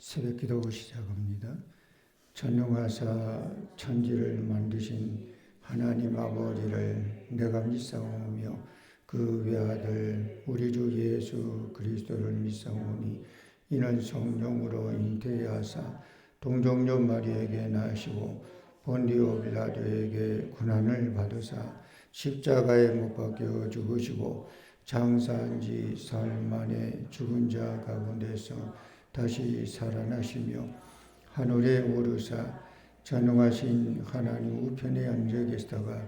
새벽기도 시작합니다. 전능하사 천지를 만드신 하나님 아버지를 내가 믿사오며 그 외아들 우리 주 예수 그리스도를 믿사오니 이는 성령으로 잉태하사 동정녀 마리에게 나시고 본디오 빌라도에게 고난을 받으사 십자가에 못 박혀 죽으시고 장사한 지 사흘 만에 죽은 자 가운데서 다시 살아나시며 하늘에 오르사 전능하신 하나님 우편에 앉아 계시다가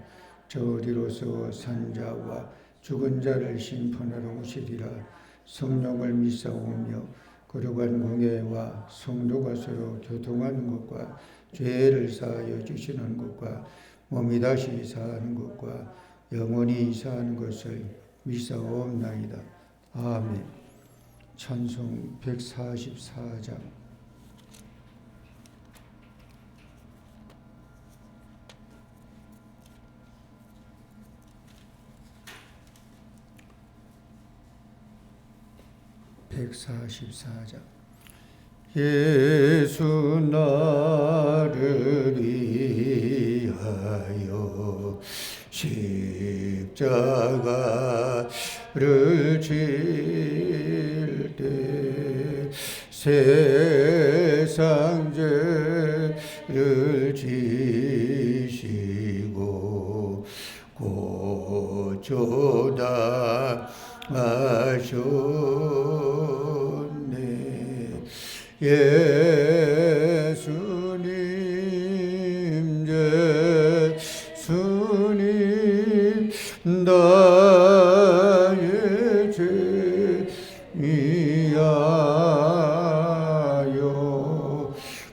저리로서 산자와 죽은 자를 심판하러 오시리라. 성령을 믿사오며 거룩한 공예와 성도가 서로 교통하는 것과 죄를 사하여 주시는 것과 몸이 다시 사하는 것과 영원히 사하는 것을 믿사옵나이다. 아멘. 찬송 144장. 예수 나를 위하여 십자가를 질 때 세상 죄를 지시고 고쳐다 하셨네. 예수님 나의 죄 위하여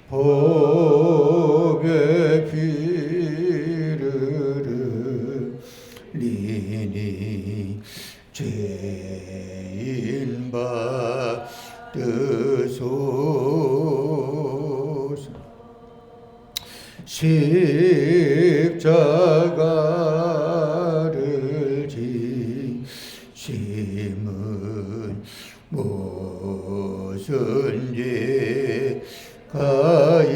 법의 피를 흘리니 죄인 받으소서. 십자가를 지심은 무슨 죄가 있나.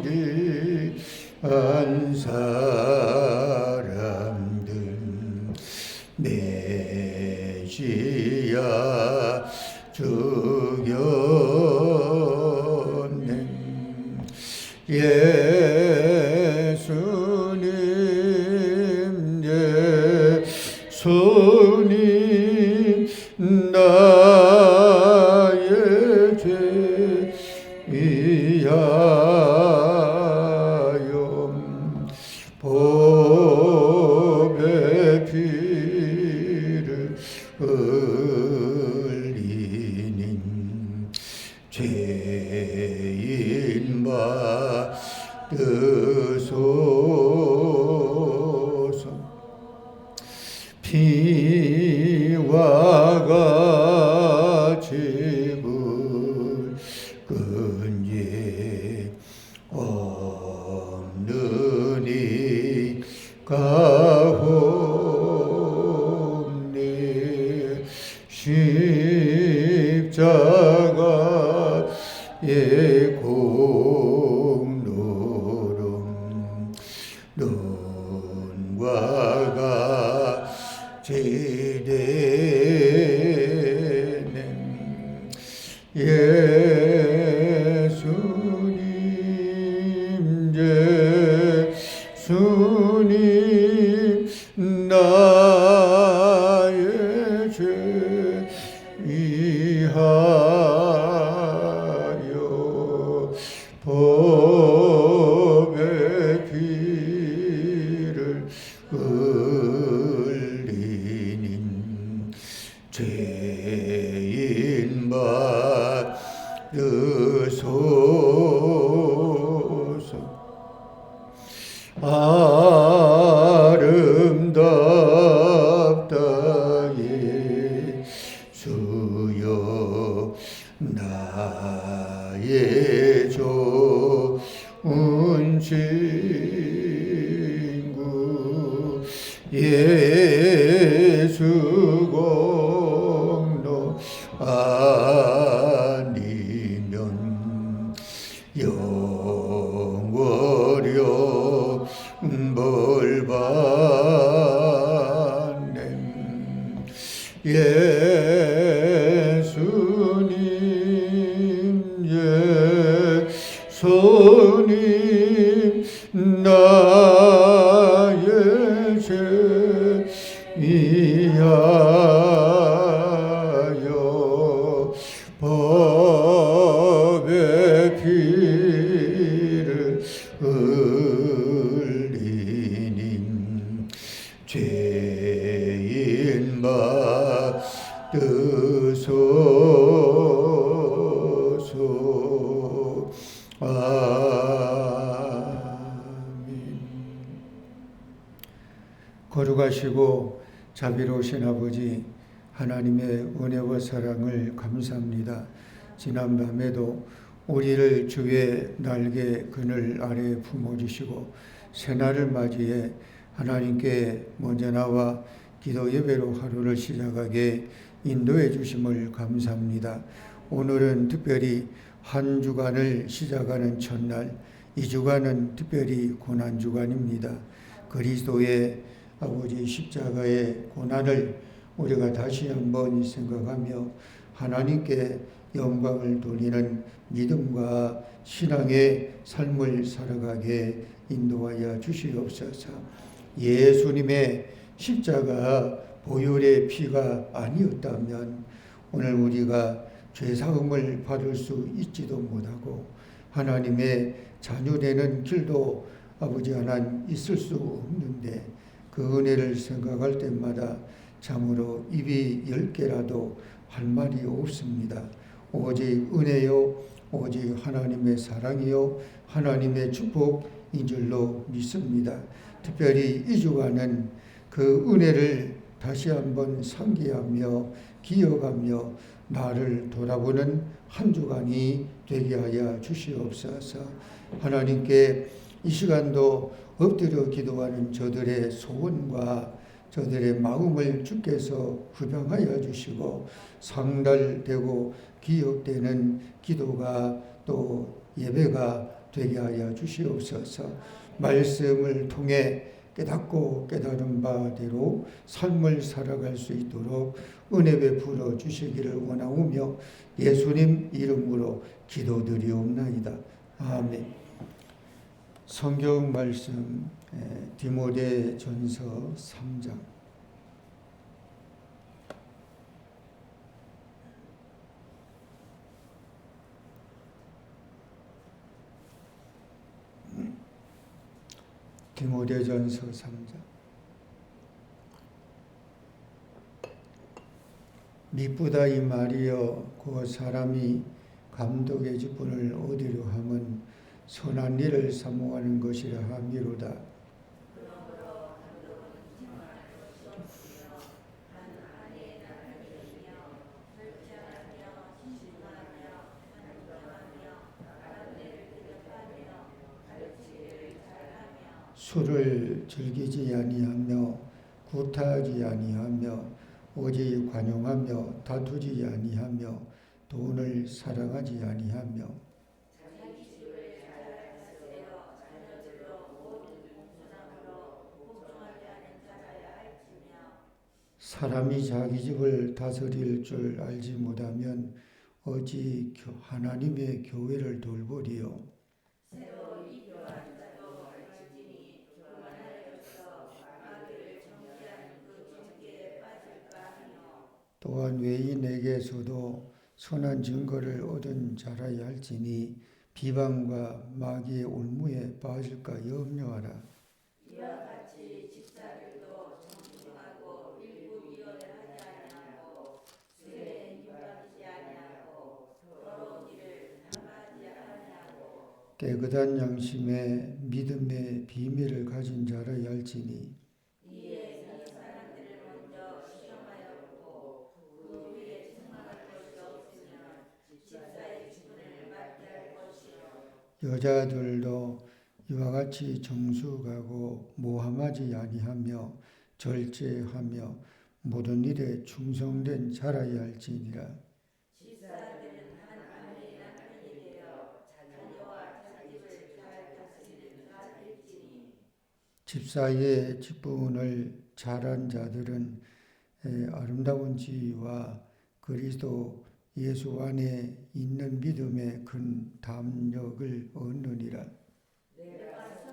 무지한 사람들 메시아 죽였네. 예수님 나의 죄 위하여 법의 피를 흘리니 죄인 받으소서. 피와 같이 붉은 죄 없는 이가 없네. 십자가의 공로름 눈과 같이 되네. 예수님 나의 죄 위하여 법의 피를 흘리니 죄인 받으소서. 아름답다 예수여 나의 좋은 친구 예수 나의 죄 위하여 법의 피를 흘리니 죄인 받으소서. 아멘. 거룩하시고 자비로우신 아버지 하나님의 은혜와 사랑을 감사합니다. 지난밤에도 우리를 주의 날개 그늘 아래 품어주시고 새날을 맞이해 하나님께 먼저 나와 기도 예배로 하루를 시작하게 인도해 주심을 감사합니다. 오늘은 특별히 한 주간을 시작하는 첫날, 이 주간은 특별히 고난주간입니다. 그리스도의 아버지 십자가의 고난을 우리가 다시 한번 생각하며 하나님께 영광을 돌리는 믿음과 신앙의 삶을 살아가게 인도하여 주시옵소서. 예수님의 십자가 보혈의 피가 아니었다면 오늘 우리가 죄사함을 받을 수 있지도 못하고 하나님의 자녀되는 길도 아버지 하나님 있을 수 없는데 그 은혜를 생각할 때마다 참으로 입이 10개라도 할 말이 없습니다. 오직 은혜요, 오직 하나님의 사랑이요, 하나님의 축복인 줄로 믿습니다. 특별히 이 주간은 그 은혜를 다시 한번 상기하며 기억하며 나를 돌아보는 한 주간이 되게 하여 주시옵소서. 하나님께 이 시간도 엎드려 기도하는 저들의 소원과 저들의 마음을 주께서 흡양하여 주시고 상달되고 기억되는 기도가 또 예배가 되게 하여 주시옵소서. 말씀을 통해 깨닫고 깨달은 바대로 삶을 살아갈 수 있도록 은혜 베풀어 주시기를 원하오며 예수님 이름으로 기도드리옵나이다. 아멘. 성경 말씀 디모데전서 3장. 디모데전서 3장. 미쁘다 이 말이여 그 사람이 감독의 직분을 얻으려 함은 선한 일을 사모하는 것이라 함이로다. 술을 즐기지 아니하며 구타하지 아니하며 오직 관용하며 다투지 아니하며 돈을 사랑하지 아니하며 사람이 자기 집을 다스릴 줄 알지 못하면 어찌 하나님의 교회를 돌보리요. 또한 외인에게서도 선한 증거를 얻은 자라야 할지니 비방과 마귀의 올무에 빠질까 염려하라. 이와 같이 집사들도 정중하고 일부 위원하지 아니하고 술에 힘받지 아니하고 더러운 일을 탐하지 아니하고 깨끗한 양심에 믿음의 비밀을 가진 자라야 할지니 여자들도 이와 같이 정숙하고 모함하지 아니하며 절제하며 모든 일에 충성된 자라야 할지니라. 집사들은 한 아내의 남편이 되어 자녀와 자식을 잘 다스리는 자일지니 집사의 직분을 잘한 자들은 아름다운 지위와 그리스도 예수 안에 있는 믿음의 큰 담력을 얻느니라. 내가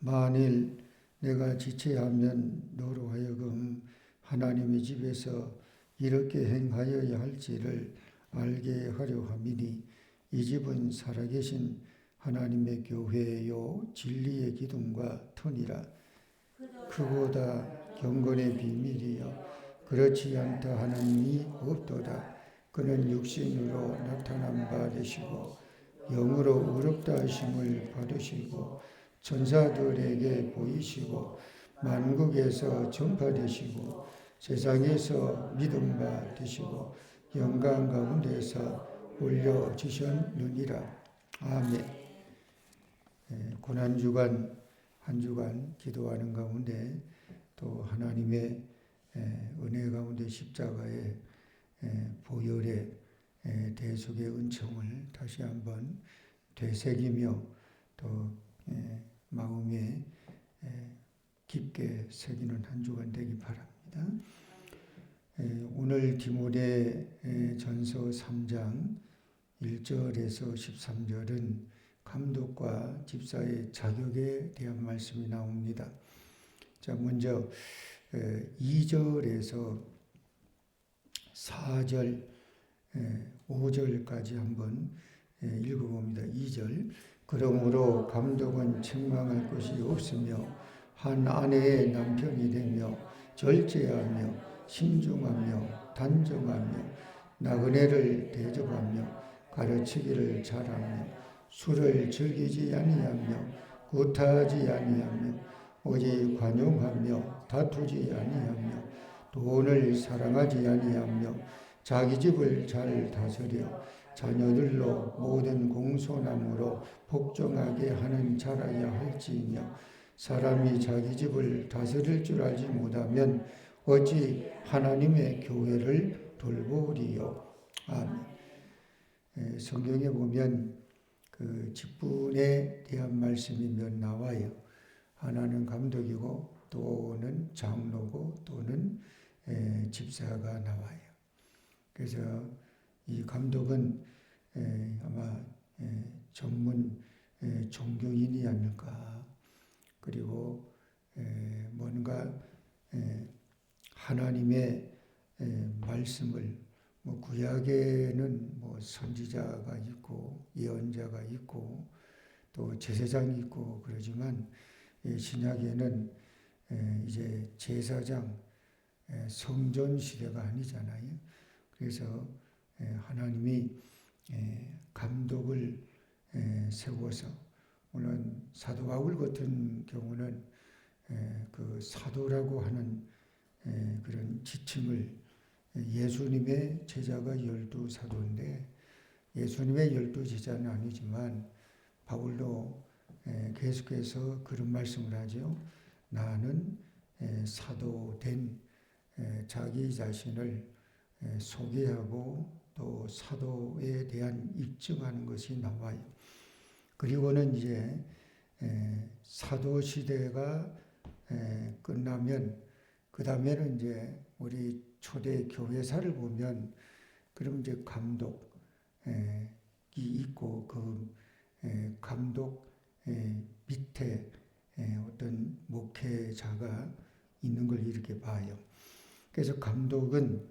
만일 내가 지체하면 너로 하여금 하나님의 집에서 이렇게 행하여야 할지를 알게 하려 함이니 이 집은 살아계신 하나님의 교회요 진리의 기둥과 터니라. 그보다 경건의 비밀이여 그렇지 않다 하는 이 없도다. 그는 육신으로 나타난 바 되시고 영으로 의롭다 하심을 받으시고 천사들에게 보이시고 만국에서 전파되시고 세상에서 믿음 바 되시고 영광 가운데서 올려주셨느니라. 아멘. 고난주간 한 주간 기도하는 가운데 또 하나님의 은혜 가운데 십자가의 보혈의 대속의 은총을 다시 한번 되새기며 또 마음에 깊게 새기는 한 주간 되기 바랍니다. 오늘 디모데 전서 3장 1절에서 13절은 감독과 집사의 자격에 대한 말씀이 나옵니다. 자, 먼저 2절에서 4절, 5절까지 한번 읽어봅니다. 2절. 그러므로 감독은 책망할 것이 없으며 한 아내의 남편이 되며 절제하며 신중하며 단정하며 나그네를 대접하며 가르치기를 잘하며 술을 즐기지 아니하며 구타하지 아니하며 오직 관용하며 다투지 아니하며 돈을 사랑하지 아니하며 자기 집을 잘 다스려 자녀들로 모든 공손함으로 복종하게 하는 자라야 할지니며 사람이 자기 집을 다스릴 줄 알지 못하면 어찌 하나님의 교회를 돌보리요. 아멘. 성경에 보면 그 직분에 대한 말씀이 몇 나와요. 하나는 감독이고 또는 장로고 또는 집사가 나와요. 그래서 이 감독은 아마 전문 종교인이 아닐까. 그리고 뭔가 하나님의 말씀을 뭐 구약에는 뭐 선지자가 있고 예언자가 있고 또 제사장이 있고 그러지만 신약에는 이제 제사장 성전 시대가 아니잖아요. 그래서 하나님이 감독을 세워서 물론 사도 바울 같은 경우는 그 사도라고 하는 그런 지칭을 예수님의 제자가 12사도인데 예수님의 12제자는 아니지만 바울도 계속해서 그런 말씀을 하죠. 나는 사도된 자기 자신을 소개하고 또 사도에 대한 입증하는 것이 나와요. 그리고는 이제 사도 시대가 끝나면 그 다음에는 이제 우리 초대 교회사를 보면 그럼 이제 감독이 있고 그 감독 밑에 어떤 목회자가 있는 걸 이렇게 봐요. 그래서 감독은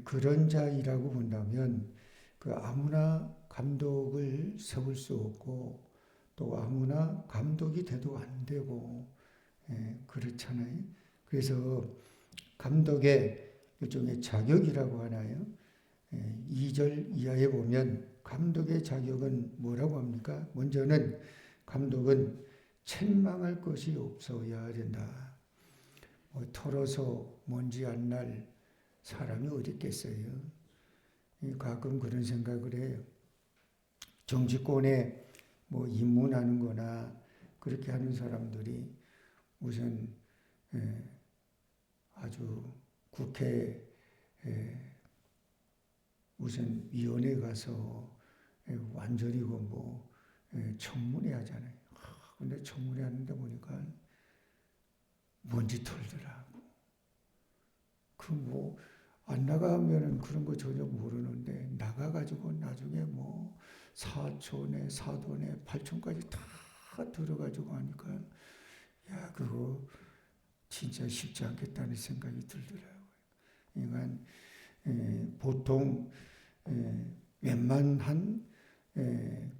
그런 자이라고 본다면 그 아무나 감독을 세울 수 없고 또 아무나 감독이 돼도 안 되고 그렇잖아요. 그래서 감독의 일종의 자격이라고 하나요? 2절 이하에 보면 감독의 자격은 뭐라고 합니까? 먼저는 감독은 책망할 것이 없어야 된다. 털어서 먼지 안 날 사람이 어디 있겠어요? 가끔 그런 생각을 해요. 정치권에 뭐 입문하는 거나 그렇게 하는 사람들이 우선 아주 국회 우선 위원회 가서 완전히 뭐 청문회 하잖아요. 근데 청문회 하는데 보니까 먼지 털더라고. 그 뭐 안 나가면은 그런 거 전혀 모르는데 나가가지고 나중에 뭐 4촌에 4돈에 8촌까지 다 들어가지고 하니까 야, 그거 진짜 쉽지 않겠다는 생각이 들더라고요. 그러니까 보통 웬만한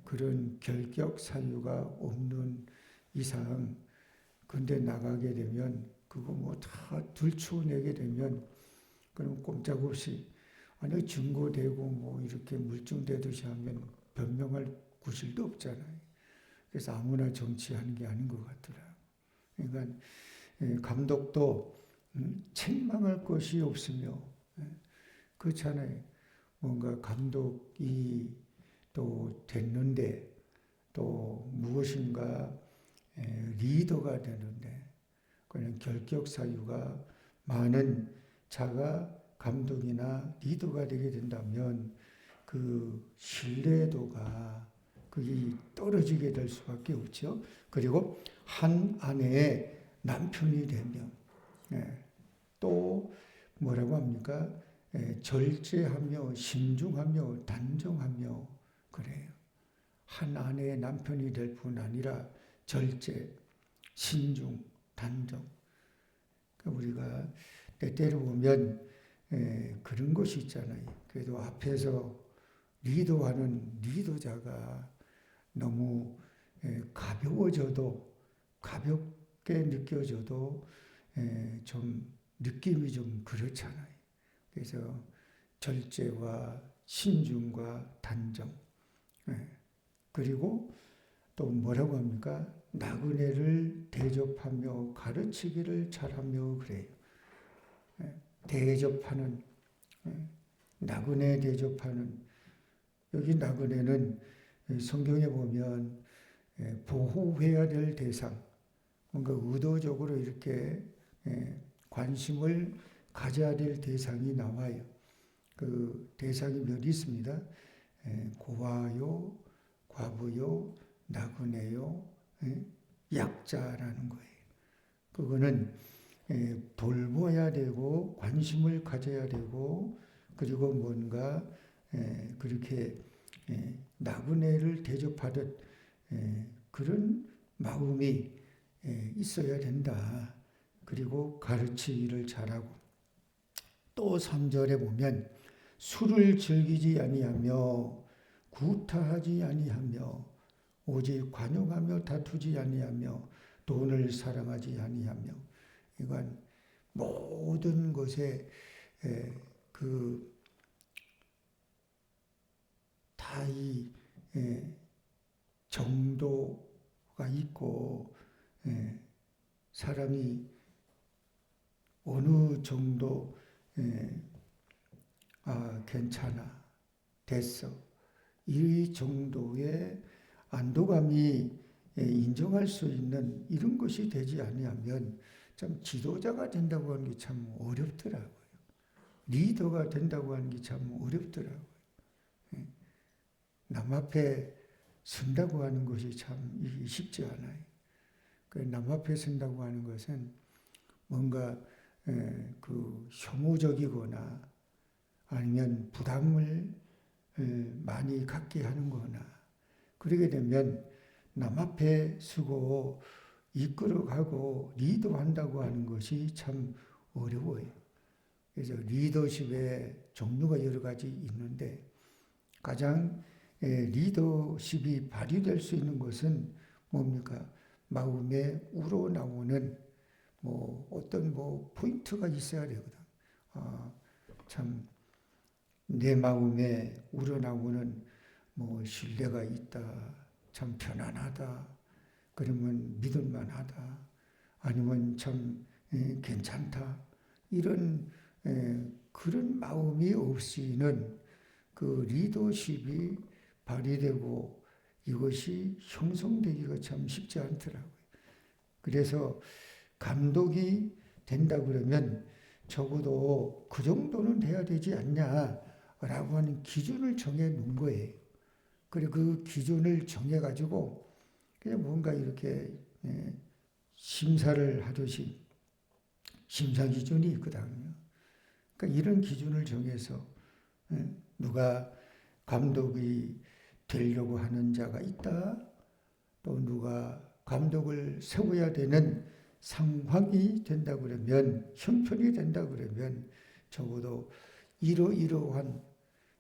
그런 결격 사유가 없는 이상 근데 나가게 되면 그거 뭐 다 들추어내게 되면 그럼 꼼짝없이 아니 증거되고 뭐 이렇게 물증되듯이 하면 변명할 구실도 없잖아요. 그래서 아무나 정치하는 게 아닌 것 같더라고요. 그러니까 감독도 책망할 것이 없으며 그렇잖아요. 뭔가 감독이 또 됐는데 또 무엇인가 리더가 되는데 그런 결격 사유가 많은 자가 감독이나 리더가 되게 된다면 그 신뢰도가 그게 떨어지게 될 수밖에 없죠. 그리고 한 아내의 남편이 되면 또 뭐라고 합니까? 절제하며 신중하며 단정하며 그래요. 한 아내의 남편이 될 뿐 아니라 절제, 신중, 단정. 그러니까 우리가 때때로 보면 그런 것이 있잖아요. 그래도 앞에서 리더하는 리더자가 너무 가볍게 느껴져도 좀 느낌이 좀 그렇잖아요. 그래서 절제와 신중과 단정. 그리고 또 뭐라고 합니까? 나그네를 대접하며 가르치기를 잘하며 그래요. 대접하는, 나그네 대접하는, 여기 나그네는 성경에 보면 보호해야 될 대상, 뭔가 의도적으로 이렇게 관심을 가져야 될 대상이 나와요. 그 대상이 몇 있습니다. 고아요, 과부요, 나그네요, 약자라는 거예요. 그거는 돌봐야 되고 관심을 가져야 되고 그리고 뭔가 그렇게 나그네를 대접하듯 그런 마음이 있어야 된다. 그리고 가르치기를 잘하고 또 3절에 보면 술을 즐기지 아니하며 구타하지 아니하며 오직 관용하며 다투지 아니하며 돈을 사랑하지 아니하며 이건 모든 것에 그 다 이 정도가 있고 사람이 어느 정도 괜찮아 됐어 이 정도의 안도감이 인정할 수 있는 이런 것이 되지 아니하면 참 지도자가 된다고 하는 게 참 어렵더라고요. 리더가 된다고 하는 게 참 어렵더라고요. 남 앞에 선다고 하는 것이 참 쉽지 않아요. 남 앞에 선다고 하는 것은 뭔가 그 혐오적이거나 아니면 부담을 많이 갖게 하는 거나 그러게 되면 남 앞에 서고 이끌어가고 리더한다고 하는 것이 참 어려워요. 그래서 리더십의 종류가 여러 가지 있는데 가장 리더십이 발휘될 수 있는 것은 뭡니까? 마음에 우러나오는 뭐 어떤 뭐 포인트가 있어야 되거든. 참 내 마음에 우러나오는 뭐 신뢰가 있다, 참 편안하다, 그러면 믿을만하다, 아니면 참 괜찮다 이런 그런 마음이 없이는 그 리더십이 발휘되고 이것이 형성되기가 참 쉽지 않더라고요. 그래서 감독이 된다 그러면 적어도 그 정도는 돼야 되지 않냐라고 하는 기준을 정해 놓은 거예요. 그리고 그 기준을 정해 가지고 그냥 뭔가 이렇게 심사를 하듯이 심사 기준이 있거든요. 그러니까 이런 기준을 정해서 누가 감독이 되려고 하는 자가 있다. 또 누가 감독을 세워야 되는 상황이 된다 그러면, 형편이 된다 그러면 적어도 이러이러한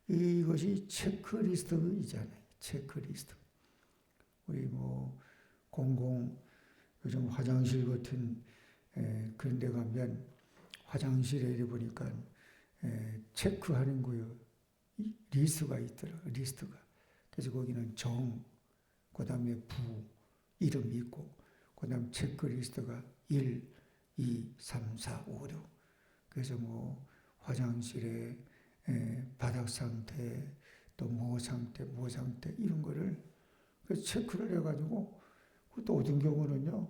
이것이 체크리스트이잖아요. 체크리스트. 우리 뭐 공공 요즘 화장실 같은 그런 데 가면 화장실에 이래 보니까 체크하는 거요. 리스트가 있더라. 리스트가. 그래서 거기는 정, 그 다음에 부, 이름이 있고, 그 다음 체크리스트가 1, 2, 3, 4, 5, 6. 그래서 뭐 화장실에 바닥 상태, 또 뭐 상태, 뭐 상태 이런 거를 체크를 해가지고, 또 어떤 경우는요,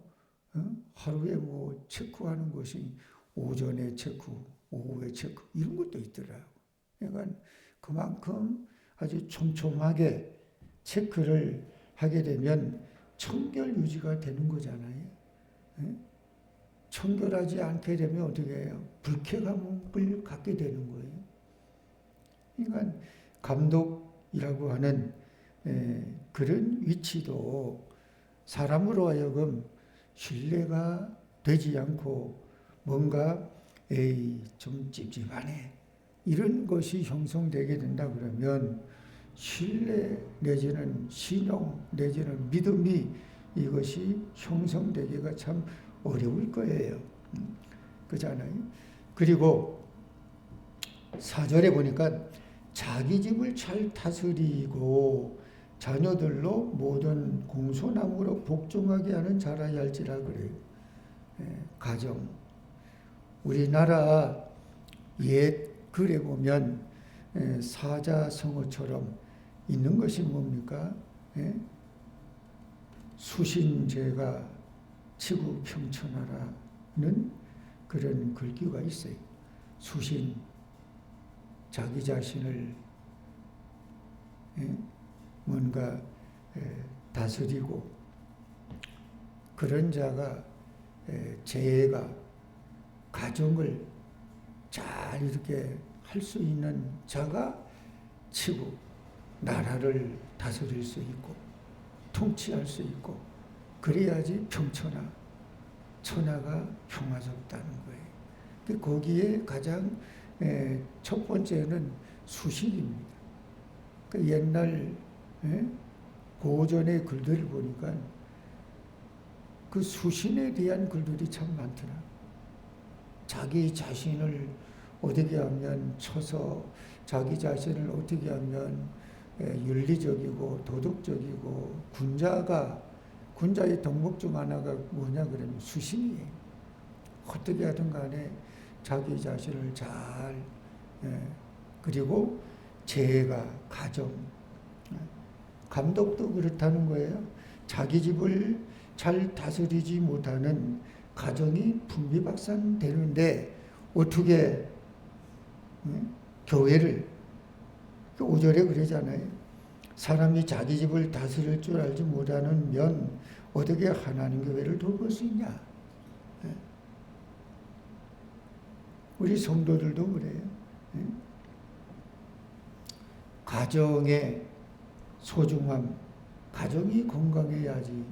하루에 뭐 체크하는 것이 오전에 체크, 오후에 체크 이런 것도 있더라고요. 그러니까 그만큼 아주 촘촘하게 체크를 하게 되면 청결 유지가 되는 거잖아요. 청결하지 않게 되면 어떻게 해요? 불쾌감을 갖게 되는 거예요. 그러니까 감독이라고 하는 그런 위치도 사람으로 하여금 신뢰가 되지 않고 뭔가 좀 찝찝하네 이런 것이 형성되게 된다 그러면 신뢰 내지는 신용 내지는 믿음이 이것이 형성되기가 참 어려울 거예요. 그렇잖아요. 그리고 4절에 보니까 자기 집을 잘 다스리고 자녀들로 모든 공소나무로 복종하게 하는 자라야 할지라 그래요. 가정. 우리나라 옛 글에 보면 사자성어처럼 있는 것이 뭡니까? 수신제가 치구 평천하라는 그런 글귀가 있어요. 수신, 자기 자신을 뭔가 다스리고 그런 자가 재가 가정을 잘 이렇게 할 수 있는 자가 치고 나라를 다스릴 수 있고 통치할 수 있고 그래야지 평천하, 천하가 평화롭다는 거예요. 거기에 가장 첫 번째는 수신입니다. 그 옛날 고전의 글들을 보니까 그 수신에 대한 글들이 참 많더라. 자기 자신을 어떻게 하면 쳐서 자기 자신을 어떻게 하면 윤리적이고 도덕적이고 군자의 덕목 중 하나가 뭐냐 그러면 수신이에요. 어떻게 하든 간에 자기 자신을 잘 그리고 재가 가정 감독도 그렇다는 거예요. 자기 집을 잘 다스리지 못하는 가정이 분비박산되는데 어떻게 교회를 5절에 그러잖아요. 사람이 자기 집을 다스릴 줄 알지 못하는 면 어떻게 하나님 교회를 돌볼 수 있냐. 우리 성도들도 그래요. 가정의 소중함, 가정이 건강해야지.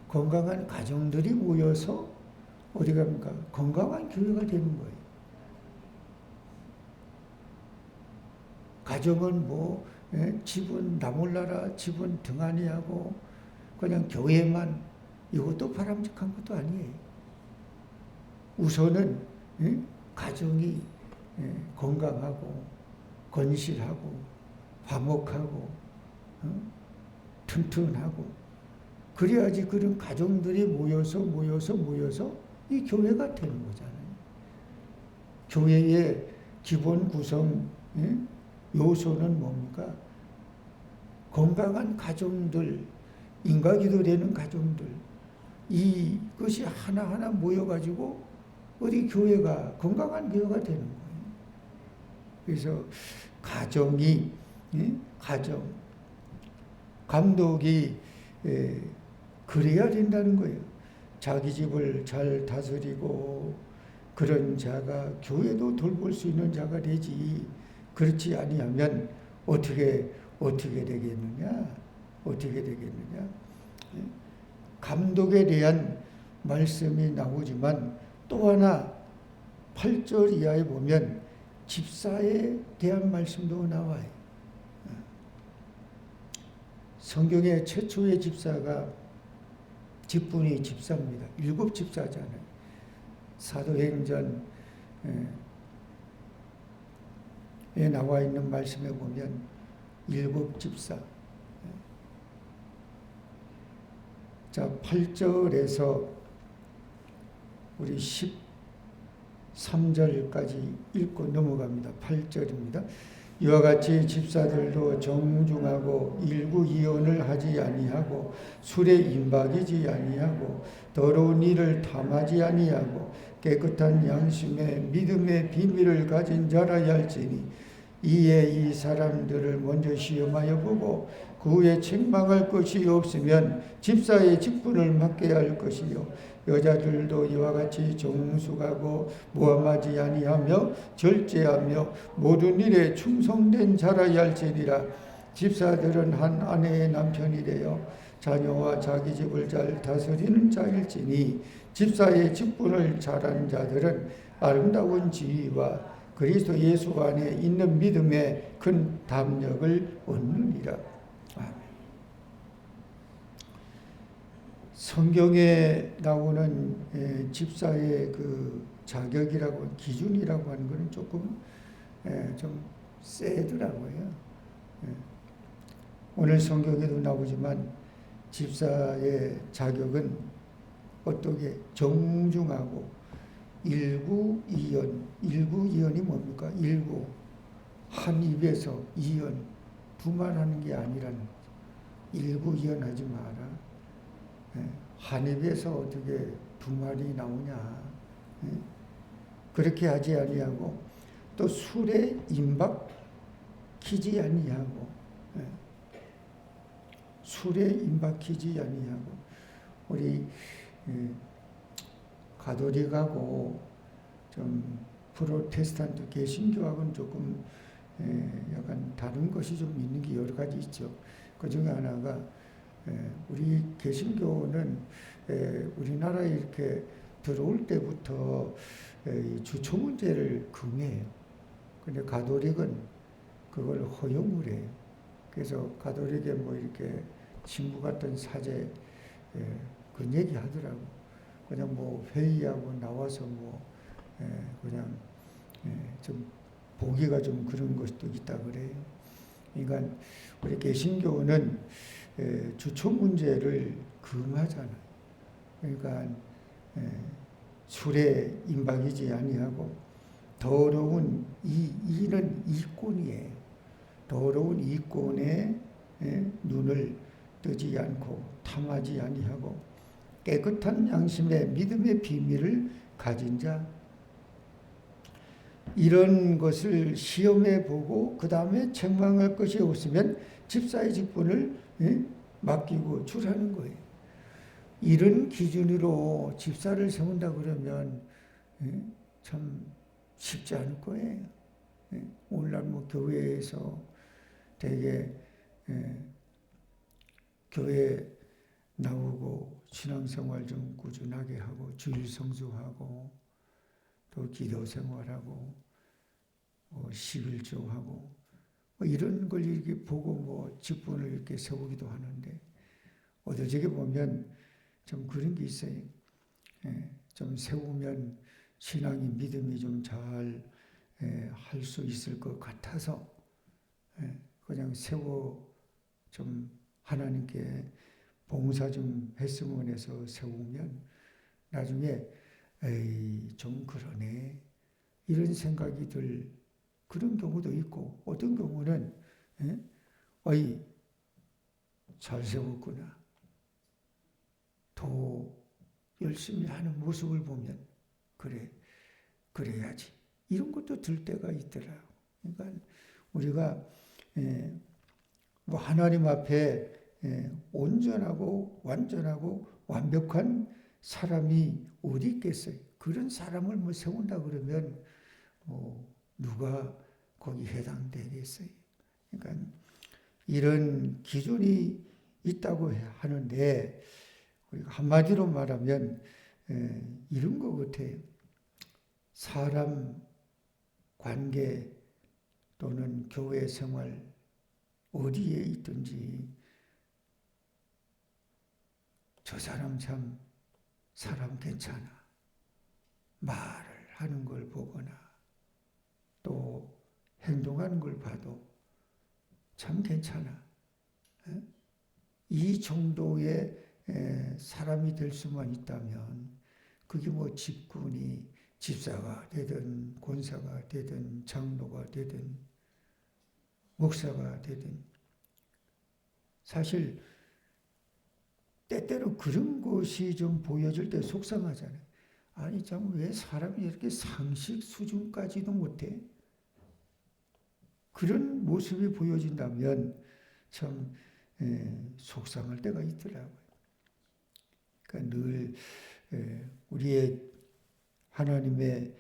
건강한 가정들이 모여서 어디 갑니까? 건강한 교회가 되는 거예요. 가정은 뭐 집은 나몰라라 집은 등한히하고 그냥 교회만 이것도 바람직한 것도 아니에요. 우선은 가정이 건강하고 건실하고 화목하고 튼튼하고 그래야지 그런 가정들이 모여서 이 교회가 되는 거잖아요. 교회의 기본 구성 요소는 뭡니까? 건강한 가정들, 인과기도 되는 가정들 이것이 하나하나 모여가지고 어디 교회가 건강한 교회가 되는 거예요. 그래서 가정이 가정 감독이 그래야 된다는 거예요. 자기 집을 잘 다스리고 그런 자가 교회도 돌볼 수 있는 자가 되지. 그렇지 아니하면 어떻게 되겠느냐? 어떻게 되겠느냐? 감독에 대한 말씀이 나오지만 또 하나 8절 이하에 보면 집사에 대한 말씀도 나와요. 성경의 최초의 집사가 직분이 집사입니다. 7 집사잖아요. 사도행전에 나와 있는 말씀에 보면 7 집사. 자, 8절에서 우리 13절까지 읽고 넘어갑니다. 8절입니다. 이와 같이 집사들도 정중하고 일구이혼을 하지 아니하고 술에 임박이지 아니하고 더러운 일을 탐하지 아니하고 깨끗한 양심에 믿음의 비밀을 가진 자라야 할지니 이에 이 사람들을 먼저 시험하여 보고 그 후에 책망할 것이 없으면 집사의 직분을 맡게 할 것이요 여자들도 이와 같이 정숙하고 모함하지 아니하며 절제하며 모든 일에 충성된 자라야 할지니라. 집사들은 한 아내의 남편이래요 자녀와 자기 집을 잘 다스리는 자일지니 집사의 직분을 잘하는 자들은 아름다운 지위와 그리스도 예수 안에 있는 믿음의 큰 담력을 얻느니라. 성경에 나오는 집사의 그 자격이라고 기준이라고 하는 것은 조금 좀 세더라고요. 오늘 성경에도 나오지만 집사의 자격은 어떻게 정중하고 일구이연. 일구이연이 뭡니까? 일구 한 입에서 이연 두말 하는 게 아니라는 거죠. 일구이연하지 마라. 한 입에서 어떻게 두 말이 나오냐. 그렇게 하지 아니하고 또 술에 임박히지 아니하고 술에 임박히지 아니하고 우리 가톨릭하고 좀 프로테스탄트 개신교하고는 조금 약간 다른 것이 좀 있는 게 여러 가지 있죠. 그 중에 하나가 우리 개신교는 우리나라에 이렇게 들어올 때부터 주초 문제를 금해요. 근데 가톨릭은 그걸 허용을 해요. 그래서 가톨릭에 뭐 이렇게 친구 같은 사제 그런 얘기 하더라고. 그냥 뭐 회의하고 나와서 뭐 그냥 좀 보기가 좀 그런 것도 있다 그래요. 그러니까 우리 개신교는 주초 문제를 금하잖아요. 그러니까 술에 임박이지 아니하고 더러운 이는 이권이에요. 더러운 이권에 눈을 뜨지 않고 탐하지 아니하고 깨끗한 양심의 믿음의 비밀을 가진 자, 이런 것을 시험해 보고 그 다음에 책망할 것이 없으면 집사의 직분을 맡기고 주라는 거예요. 이런 기준으로 집사를 세운다 그러면 참 쉽지 않을 거예요. 오늘날 뭐 교회에서 되게 교회 나오고 신앙생활 좀 꾸준하게 하고 주일 성수하고 또 기도 생활하고 11조하고 뭐 이런 걸 이렇게 보고 뭐 직분을 이렇게 세우기도 하는데 어디저기 보면 좀 그런 게 있어요. 좀 세우면 신앙이 믿음이 좀 잘 할 수 있을 것 같아서 그냥 세워 좀 하나님께 봉사 좀 했으면 해서 세우면 나중에 에이 좀 그러네 이런 생각이 들 그런 경우도 있고 어떤 경우는 어이 잘 세웠구나 더 열심히 하는 모습을 보면 그래야지 이런 것도 들 때가 있더라고. 그러니까 우리가 뭐 하나님 앞에 온전하고 완전하고 완벽한 사람이 어디 있겠어요? 그런 사람을 뭐 세운다 그러면 누가 거기 해당되겠어요? 그러니까 이런 기준이 있다고 하는데 우리가 한마디로 말하면 이런 것 같아요. 사람 관계 또는 교회 생활 어디에 있든지 저 사람 참 사람 괜찮아. 말을 하는 걸 보거나 또 행동하는 걸 봐도 참 괜찮아. 이 정도의 사람이 될 수만 있다면 그게 뭐 집군이 집사가 되든 권사가 되든 장로가 되든 목사가 되든 사실 때때로 그런 것이 좀 보여질 때 속상하잖아요. 아니 참 왜 사람이 이렇게 상식 수준까지도 못해? 그런 모습이 보여진다면 참 속상할 때가 있더라고요. 그러니까 늘 우리의 하나님의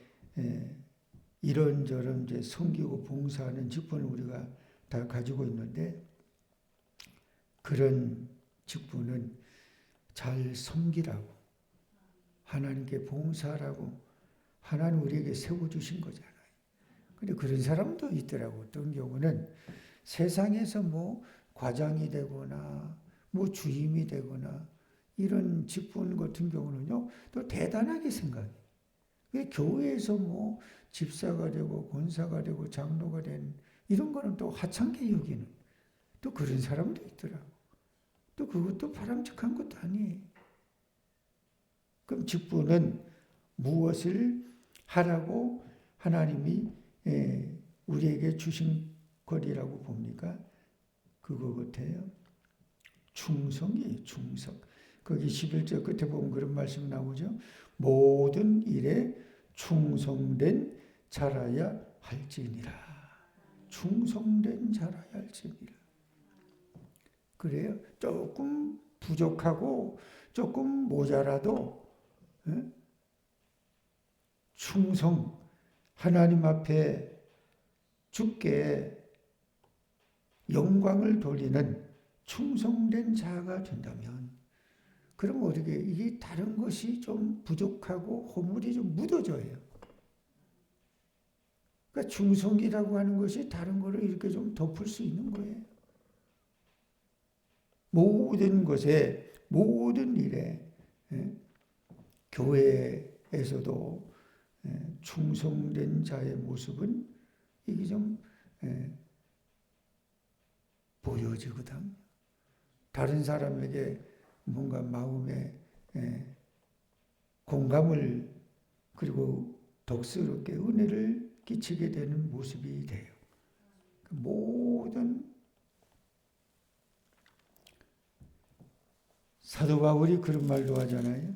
이런저런 이제 섬기고 봉사하는 직분을 우리가 다 가지고 있는데 그런 직분은 잘 섬기라고 하나님께 봉사하라고 하나님 우리에게 세워주신 거잖아요. 근데 그런 사람도 있더라고. 어떤 경우는 세상에서 뭐 과장이 되거나 뭐 주임이 되거나 이런 직분 같은 경우는요, 또 대단하게 생각해. 왜 교회에서 뭐 집사가 되고 권사가 되고 장로가 된 이런 거는 또 하찮게 여기는 또 그런 사람도 있더라고. 또 그것도 바람직한 것도 아니에요. 그럼 직분은 무엇을 하라고 하나님이 우리에게 주신 것이라고 봅니까? 그거 같아요. 충성이에요. 충성. 거기 11절 끝에 보면 그런 말씀 나오죠. 모든 일에 충성된 자라야 할지니라. 충성된 자라야 할지니라. 그래요. 조금 부족하고 조금 모자라도 충성, 하나님 앞에 주께 영광을 돌리는 충성된 자가 된다면 그럼 어떻게 이게 다른 것이 좀 부족하고 허물이 좀 묻어져요. 그러니까 충성이라고 하는 것이 다른 거를 이렇게 좀 덮을 수 있는 거예요. 모든 것에 모든 일에 교회에서도 충성된 자의 모습은 이게 좀 보여지거든. 다른 사람에게 뭔가 마음에 공감을 그리고 덕스럽게 은혜를 끼치게 되는 모습이 돼요. 모든 사도 바울이 그런 말도 하잖아요.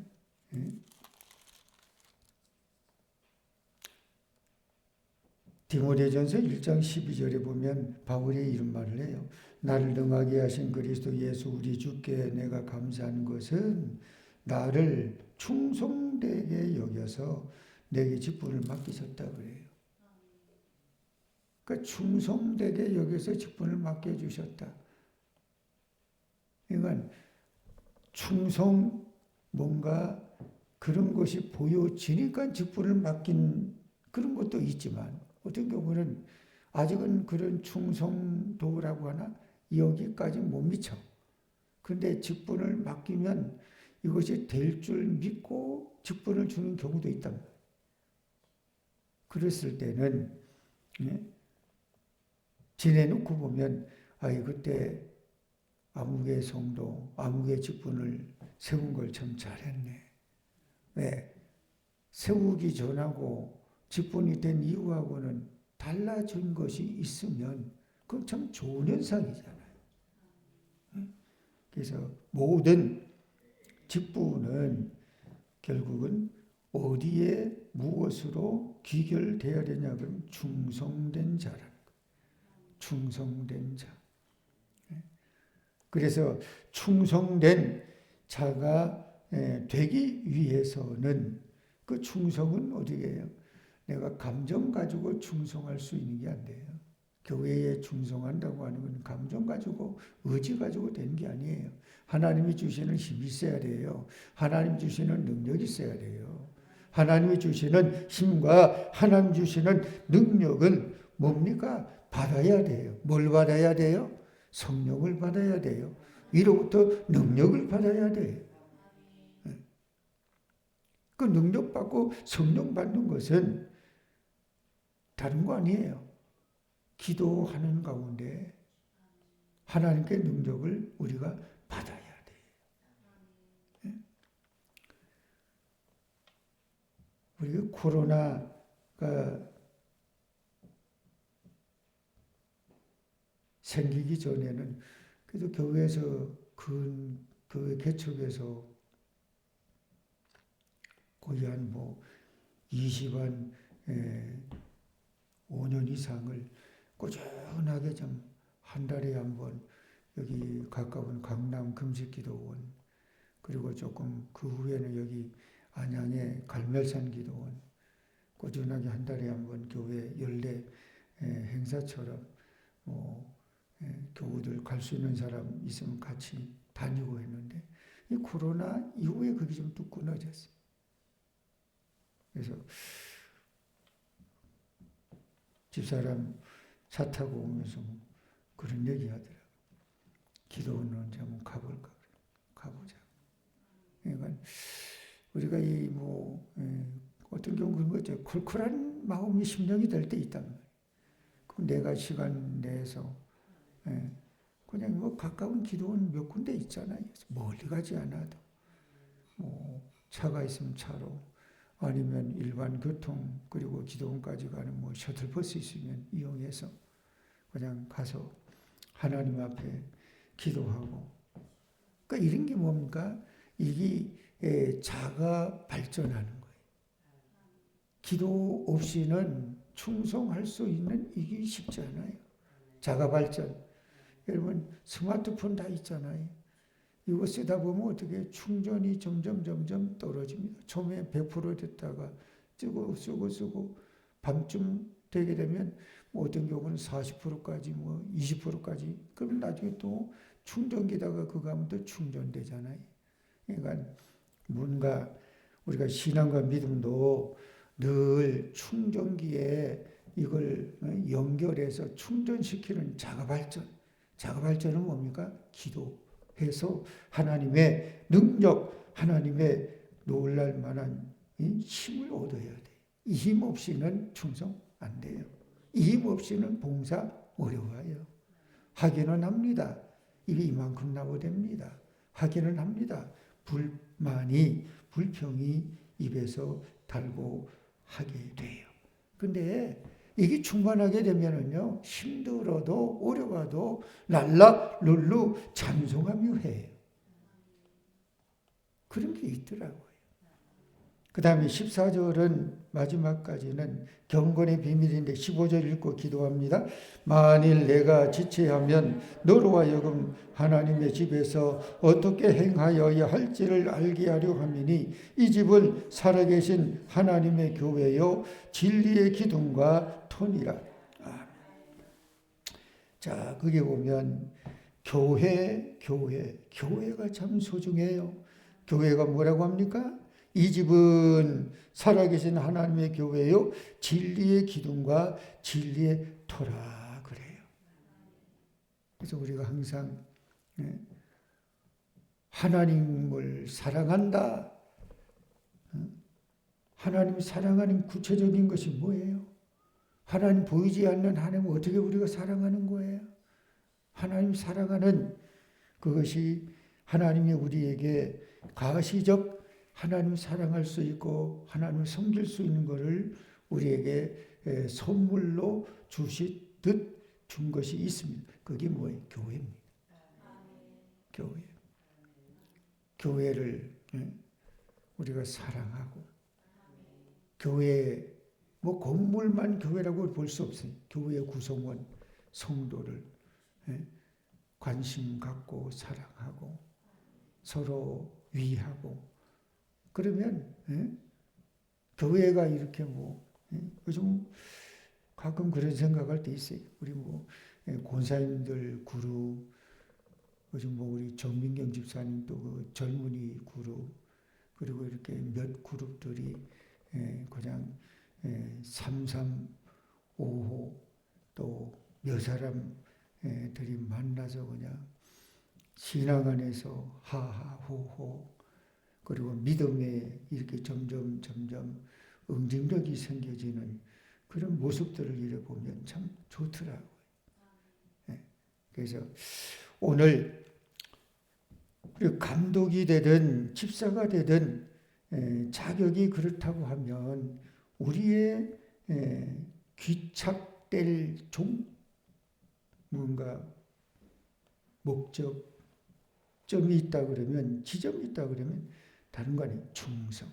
디모데전서 1장 12절에 보면 바울이 이런 말을 해요. 나를 능하게 하신 그리스도 예수 우리 주께 내가 감사하는 것은 나를 충성되게 여겨서 내게 직분을 맡기셨다 그래요. 그러니까 충성되게 여겨서 직분을 맡겨주셨다. 그러니까 충성 뭔가 그런 것이 보여지니까 직분을 맡긴 그런 것도 있지만 어떤 경우는 아직은 그런 충성도라고 하나 여기까지 못 미쳐. 그런데 직분을 맡기면 이것이 될 줄 믿고 직분을 주는 경우도 있다. 그랬을 때는 지내놓고 보면 그때 아무개 성도, 아무개 직분을 세운 걸 참 잘했네. 왜? 세우기 전하고 직분이 된 이후하고는 달라진 것이 있으면 그건 참 좋은 현상이잖아요. 그래서 모든 직분은 결국은 어디에 무엇으로 귀결되어야 되냐 그러면 충성된 자라는 거예요. 충성된 자. 그래서 충성된 자가 되기 위해서는 그 충성은 어디에 해요? 내가 감정 가지고 충성할 수 있는 게 안 돼요. 교회에 충성한다고 하는 건 감정 가지고 의지 가지고 되는 게 아니에요. 하나님이 주시는 힘이 있어야 돼요. 하나님 주시는 능력이 있어야 돼요. 하나님이 주시는 힘과 하나님 주시는 능력을 뭡니까? 받아야 돼요. 뭘 받아야 돼요? 성령을 받아야 돼요. 위로부터 능력을 받아야 돼요. 그 능력 받고 성령 받는 것은 다른 거 아니에요. 기도하는 가운데 하나님께 능력을 우리가 받아야 돼요. 우리가 코로나가 생기기 전에는 그래도 교회에서 교회 개척에서 거의 한 20한 5년 이상을 꾸준하게 좀 한 달에 한 번 여기 가까운 강남 금식기도원, 그리고 조금 그 후에는 여기 안양의 갈멜산 기도원 꾸준하게 한 달에 한 번 교회 연례 행사처럼 교우들 갈 수 있는 사람 있으면 같이 다니고 했는데 이 코로나 이후에 그게 좀 뚝 끊어졌어요. 그래서 집사람 차 타고 오면서 그런 얘기 하더라고요. 기도원 언제 한번 가볼까? 가보자. 그러니까 우리가 어떤 경우 그런 거죠. 쿨쿨한 마음이 심령이 될 때 있단 말이에요. 그럼 내가 시간 내서 그냥 가까운 기도원 몇 군데 있잖아요. 멀리 가지 않아도 차가 있으면 차로, 아니면 일반 교통 그리고 기도원까지 가는 셔틀버스 있으면 이용해서 그냥 가서 하나님 앞에 기도하고. 그러니까 이런 게 뭡니까? 이게 자가 발전하는 거예요. 기도 없이는 충성할 수 있는 이게 쉽지 않아요. 자가 발전. 여러분 스마트폰 다 있잖아요. 이거 쓰다 보면 어떻게 충전이 점점 떨어집니다. 처음에 100% 됐다가 쓰고 밤쯤 되게 되면 어떤 경우는 40%까지 20%까지, 그러면 나중에 또 충전기다가 그거 하면 또 충전되잖아요. 그러니까 뭔가 우리가 신앙과 믿음도 늘 충전기에 이걸 연결해서 충전시키는 자가발전. 자가발전은 뭡니까? 기도해서 하나님의 능력, 하나님의 놀랄 만한 힘을 얻어야 돼. 이 힘 없이는 충성 안 돼요. 이 힘 없이는 봉사 어려워요. 하기는 합니다. 입이 이만큼 나오됩니다. 하기는 합니다. 불평이 입에서 달고 하게 돼요. 근데 이게 충만하게 되면은요, 힘들어도 어려워도 랄라 룰루 찬송하며 해요. 그런 게 있더라고요. 그 다음에 14절은 마지막까지는 경건의 비밀인데 15절 읽고 기도합니다. 만일 내가 지체하면 너로 하여금 하나님의 집에서 어떻게 행하여야 할지를 알게 하려 함이니 이 집은 살아계신 하나님의 교회요 진리의 기둥과 터니라. 자, 거기 보면 교회가 참 소중해요. 교회가 뭐라고 합니까? 이 집은 살아계신 하나님의 교회요 진리의 기둥과 진리의 터라 그래요. 그래서 우리가 항상 하나님을 사랑한다. 하나님 사랑하는 구체적인 것이 뭐예요? 하나님 보이지 않는 하나님을 어떻게 우리가 사랑하는 거예요? 하나님 사랑하는 그것이 하나님이 우리에게 가시적 하나님 사랑할 수 있고 하나님을 섬길 수 있는 것을 우리에게 선물로 주시듯 준 것이 있습니다. 그게 뭐예요? 교회입니다. 교회. 교회를 우리가 사랑하고 교회 건물만 교회라고 볼 수 없어요. 교회의 구성원 성도를 관심 갖고 사랑하고 서로 위하고 그러면 교회가 이렇게 요즘 가끔 그런 생각할 때 있어요. 우리 권사님들 그룹, 요즘 우리 정민경 집사님 또 그 젊은이 그룹, 그리고 이렇게 몇 그룹들이 그냥 335호 또 몇 사람들이 만나서 그냥 신앙 안에서 하하호호, 그리고 믿음에 이렇게 점점 응징력이 생겨지는 그런 모습들을 이래 보면 참 좋더라고요. 그래서 오늘 감독이 되든 집사가 되든 자격이 그렇다고 하면 우리의 귀착될 뭔가 목적점이 있다 그러면, 지점이 있다 그러면 다른 거 아니에요. 충성.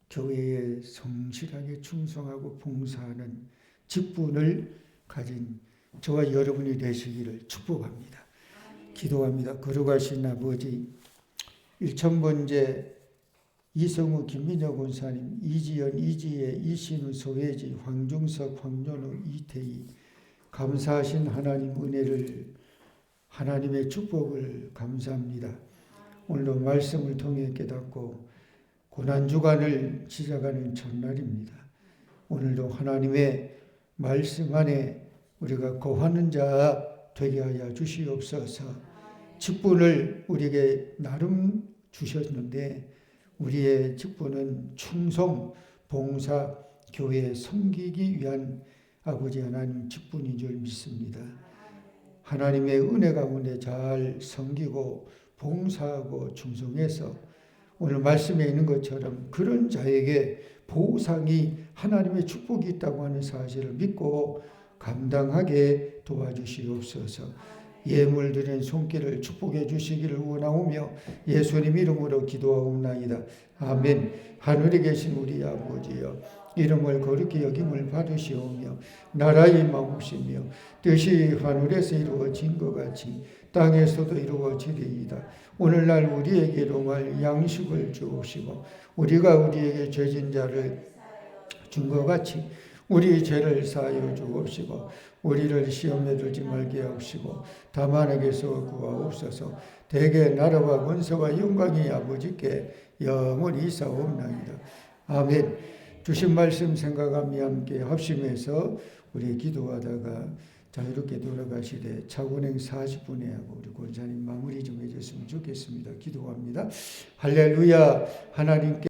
교회에 성실하게 충성하고 봉사하는 직분을 가진 저와 여러분이 되시기를 축복합니다. 기도합니다. 거룩하신 아버지, 1000번째 이성우 김민혁 권사님, 이지연, 이지혜, 이신우, 소혜지, 황중석, 황전우, 이태희, 감사하신 하나님 은혜를, 하나님의 축복을 감사합니다. 오늘도 말씀을 통해 깨닫고 고난주간을 시작하는 첫날입니다. 오늘도 하나님의 말씀 안에 우리가 거하는 자 되게 하여 주시옵소서. 직분을 우리에게 나름 주셨는데 우리의 직분은 충성, 봉사, 교회 섬기기 위한 아버지 하나님 직분인 줄 믿습니다. 하나님의 은혜 가운데 잘 섬기고 봉사하고 충성해서 오늘 말씀에 있는 것처럼 그런 자에게 보상이 하나님의 축복이 있다고 하는 사실을 믿고 감당하게 도와주시옵소서. 예물 드린 손길을 축복해 주시기를 원하오며 예수님 이름으로 기도하옵나이다. 아멘. 하늘에 계신 우리 아버지여, 이름을 거룩히 여김을 받으시오며 나라의 마음이시며 뜻이 하늘에서 이루어진 것 같이 땅에서도 이루어지리이다. 오늘날 우리에게 일용할 양식을 주옵시고 우리가 우리에게 죄진 자를 준 것 같이 우리 죄를 사하여 주옵시고 우리를 시험에 들지 말게 하옵시고 다만 악에서 구하옵소서. 대개 나라와 권세와 영광이 아버지께 영원히 사옵나이다. 아멘. 주신 말씀 생각하며 함께 합심해서 우리 기도하다가 자유롭게 돌아가시되 차운행 40분에 하고 우리 권사님 마무리 좀 해줬으면 좋겠습니다. 기도합니다. 할렐루야. 하나님께